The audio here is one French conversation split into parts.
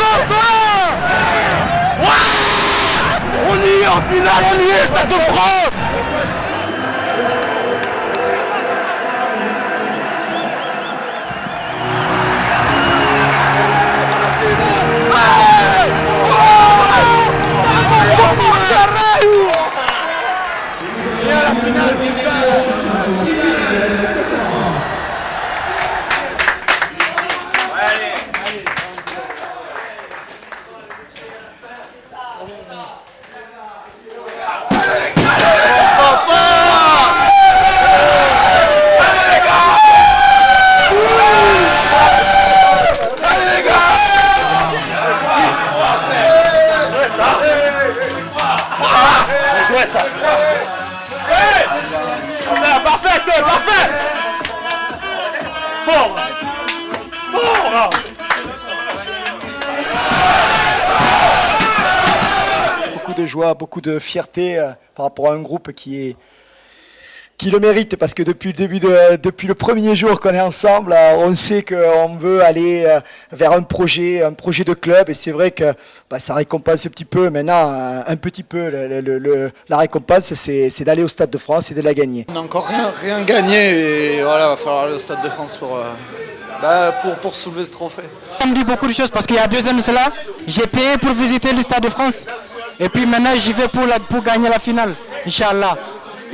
France, ouais. On y est en finale, on y est, Stade de France. Parfait. Bon. Beaucoup de joie, beaucoup de fierté par rapport à un groupe qui le mérite, parce que depuis le premier jour qu'on est ensemble, on sait qu'on veut aller vers un projet de club, et c'est vrai que ça récompense un petit peu maintenant, un petit peu la récompense, c'est d'aller au Stade de France et de la gagner. On n'a encore rien gagné, et voilà, il va falloir aller au Stade de France pour soulever ce trophée. On me dit beaucoup de choses parce qu'il y a 2 ans de cela, j'ai payé pour visiter le Stade de France, et puis maintenant j'y vais pour gagner la finale, Inch'Allah.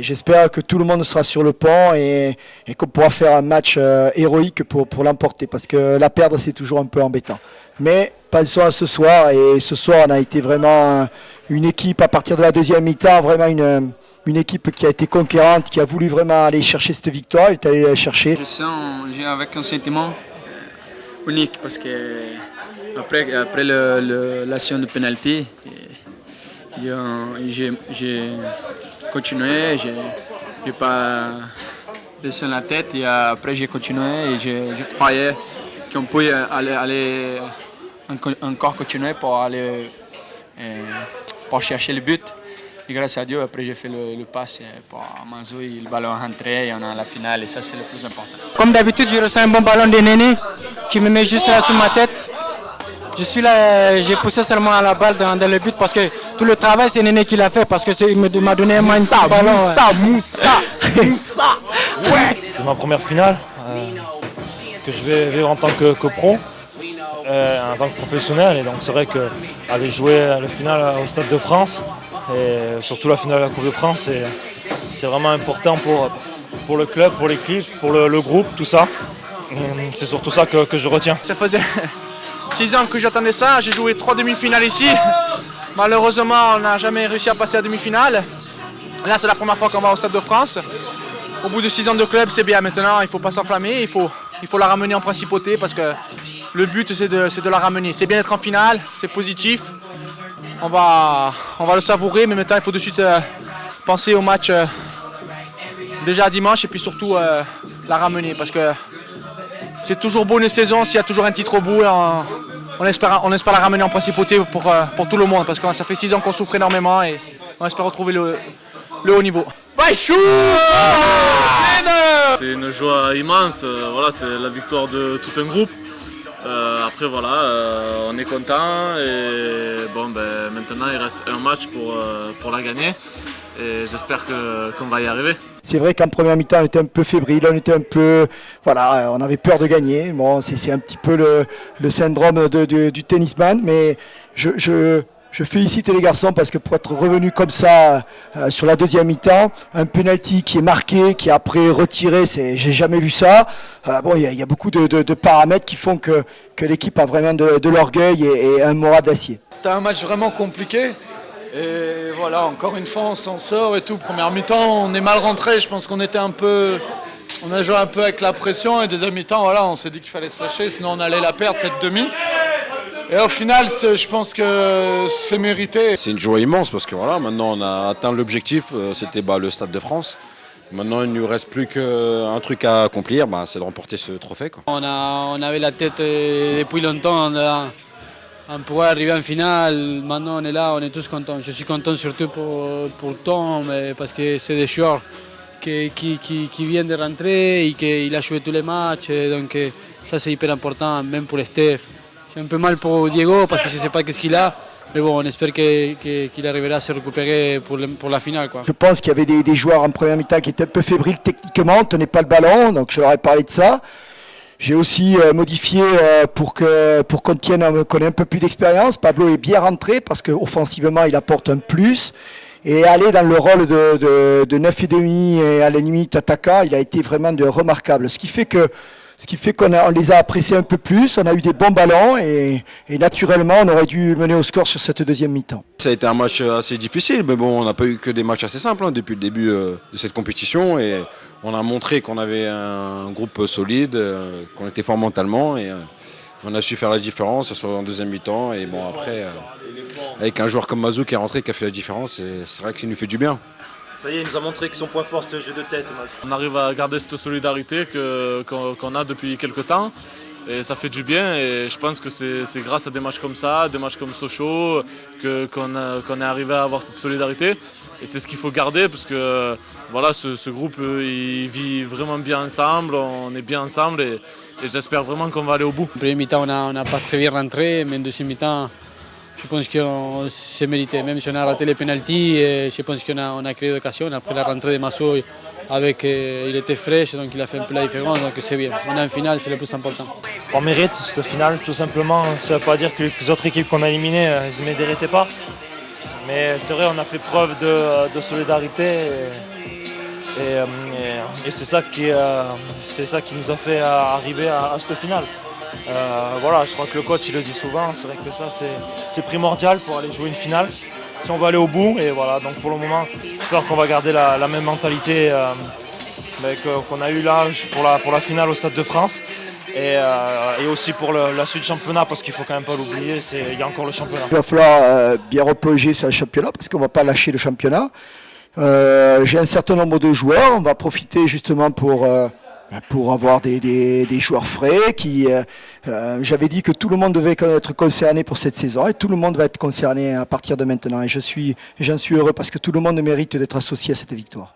J'espère que tout le monde sera sur le pont et qu'on pourra faire un match héroïque pour l'emporter, parce que la perdre c'est toujours un peu embêtant. Mais pensons à ce soir, et ce soir on a été vraiment une équipe à partir de la deuxième mi-temps, vraiment une équipe qui a été conquérante, qui a voulu vraiment aller chercher cette victoire, elle est allée la chercher. Je sens avec un sentiment unique, parce que après l'action de pénalty, j'ai continué, j'ai pas baissé la tête, et après j'ai continué, et je croyais qu'on pouvait aller encore continuer pour chercher le but. Et grâce à Dieu, après j'ai fait le pass pour Manzo, et le ballon est rentré et on a la finale, et ça c'est le plus important. Comme d'habitude, je reçois un bon ballon de Néné qui me met juste là sur ma tête. Je suis là, j'ai poussé seulement à la balle dans le but, parce que tout le travail c'est Néné qui l'a fait, parce qu'il m'a donné un magnifique ballon. Moussa. Ouais. C'est ma première finale que je vais vivre en tant que pro, en tant que professionnel, et donc c'est vrai qu'aller jouer la finale au Stade de France, et surtout la finale de la Coupe de France, c'est vraiment important pour le club, pour l'équipe, pour le groupe, tout ça. C'est surtout ça que je retiens. Ça faisait 6 ans que j'attendais ça, j'ai joué 3 demi-finales ici. Malheureusement, on n'a jamais réussi à passer à demi-finale. Là, c'est la première fois qu'on va au Stade de France. Au bout de 6 ans de club, c'est bien. Maintenant, il ne faut pas s'enflammer, il faut la ramener en principauté, parce que le but, c'est de la ramener. C'est bien d'être en finale, c'est positif. On va le savourer, mais maintenant, il faut de suite penser au match déjà dimanche, et puis surtout la ramener, parce que c'est toujours beau une saison s'il y a toujours un titre au bout. On espère la ramener en principauté pour tout le monde, parce que ça fait 6 ans qu'on souffre énormément, et on espère retrouver le haut niveau. C'est une joie immense, voilà, c'est la victoire de tout un groupe. Après voilà, on est content, et bon, maintenant il reste un match pour la gagner, et j'espère qu'on va y arriver. C'est vrai qu'en première mi-temps on était un peu fébrile, on avait peur de gagner. Bon, c'est un petit peu le syndrome du tennisman, mais je félicite les garçons, parce que pour être revenu comme ça sur la deuxième mi-temps, un penalty qui est marqué, qui est après retiré, j'ai jamais vu ça. Il y a beaucoup de paramètres qui font que l'équipe a vraiment de l'orgueil et un moral d'acier. C'était un match vraiment compliqué. Et voilà, encore une fois, on s'en sort et tout. Première mi-temps, on est mal rentré. Je pense qu'on était on a joué un peu avec la pression, et deuxième mi-temps, voilà, on s'est dit qu'il fallait se lâcher, sinon on allait la perdre cette demi. Et au final, je pense que c'est mérité. C'est une joie immense, parce que voilà, maintenant on a atteint l'objectif, c'était le Stade de France. Maintenant, il ne nous reste plus qu'un truc à accomplir, c'est de remporter ce trophée, quoi. On avait la tête depuis longtemps. On pourrait arriver en finale. Maintenant on est là, on est tous contents. Je suis content surtout pour Tom, parce que c'est des joueurs qui viennent de rentrer et qu'il a joué tous les matchs. Donc ça c'est hyper important, même pour Steph. J'ai un peu mal pour Diego parce que je ne sais pas qu'est-ce qu'il a. Mais bon, on espère qu'il arrivera à se récupérer pour la finale, quoi. Je pense qu'il y avait des joueurs en première mi-temps qui étaient un peu fébriles techniquement, ne tenaient pas le ballon, donc je leur ai parlé de ça. J'ai aussi modifié pour qu'on ait un peu plus d'expérience. Pablo est bien rentré parce qu'offensivement il apporte un plus. Et aller dans le rôle de 9,5 et à la limite attaquant, il a été vraiment remarquable. Ce qui fait qu'on les a appréciés un peu plus, on a eu des bons ballons et naturellement on aurait dû mener au score sur cette deuxième mi-temps. Ça a été un match assez difficile, mais bon, on n'a pas eu que des matchs assez simples depuis le début de cette compétition. Et on a montré qu'on avait un groupe solide, qu'on était fort mentalement et on a su faire la différence, soit en deuxième mi-temps. Et bon, après, avec un joueur comme Mazou qui est rentré, qui a fait la différence, c'est vrai que ça nous fait du bien. Ça y est, il nous a montré que son point fort c'est le jeu de tête. On arrive à garder cette solidarité qu'on a depuis quelques temps. Et ça fait du bien et je pense que c'est grâce à des matchs comme ça, des matchs comme Sochaux, qu'on est arrivé à avoir cette solidarité. Et c'est ce qu'il faut garder parce que voilà, ce groupe il vit vraiment bien ensemble, on est bien ensemble et j'espère vraiment qu'on va aller au bout. En premier mi-temps, on n'a pas très bien rentré, mais en deuxième mi-temps, je pense qu'on s'est mérité. Même si on a raté les pénaltys, je pense qu'on a créé l'occasion. Après la rentrée de Massou, il était fraîche, donc il a fait un peu la différence, donc c'est bien. On est en finale, c'est le plus important. On mérite cette finale, tout simplement. Ça ne veut pas dire que les autres équipes qu'on a éliminées, ils ne méritaient pas. Mais c'est vrai, on a fait preuve de solidarité et c'est ça qui nous a fait arriver à cette finale. Voilà, je crois que le coach il le dit souvent, c'est vrai que ça c'est primordial pour aller jouer une finale. Si on va aller au bout, et voilà, donc pour le moment, j'espère qu'on va garder la même mentalité qu'on a eu là pour la finale au Stade de France. Et aussi pour la suite du championnat, parce qu'il ne faut quand même pas l'oublier, il y a encore le championnat. Il va falloir bien replonger sur le championnat parce qu'on ne va pas lâcher le championnat. J'ai un certain nombre de joueurs, on va profiter justement pour avoir des joueurs frais. J'avais dit que tout le monde devait être concerné pour cette saison et tout le monde va être concerné à partir de maintenant. Et j'en suis heureux parce que tout le monde mérite d'être associé à cette victoire.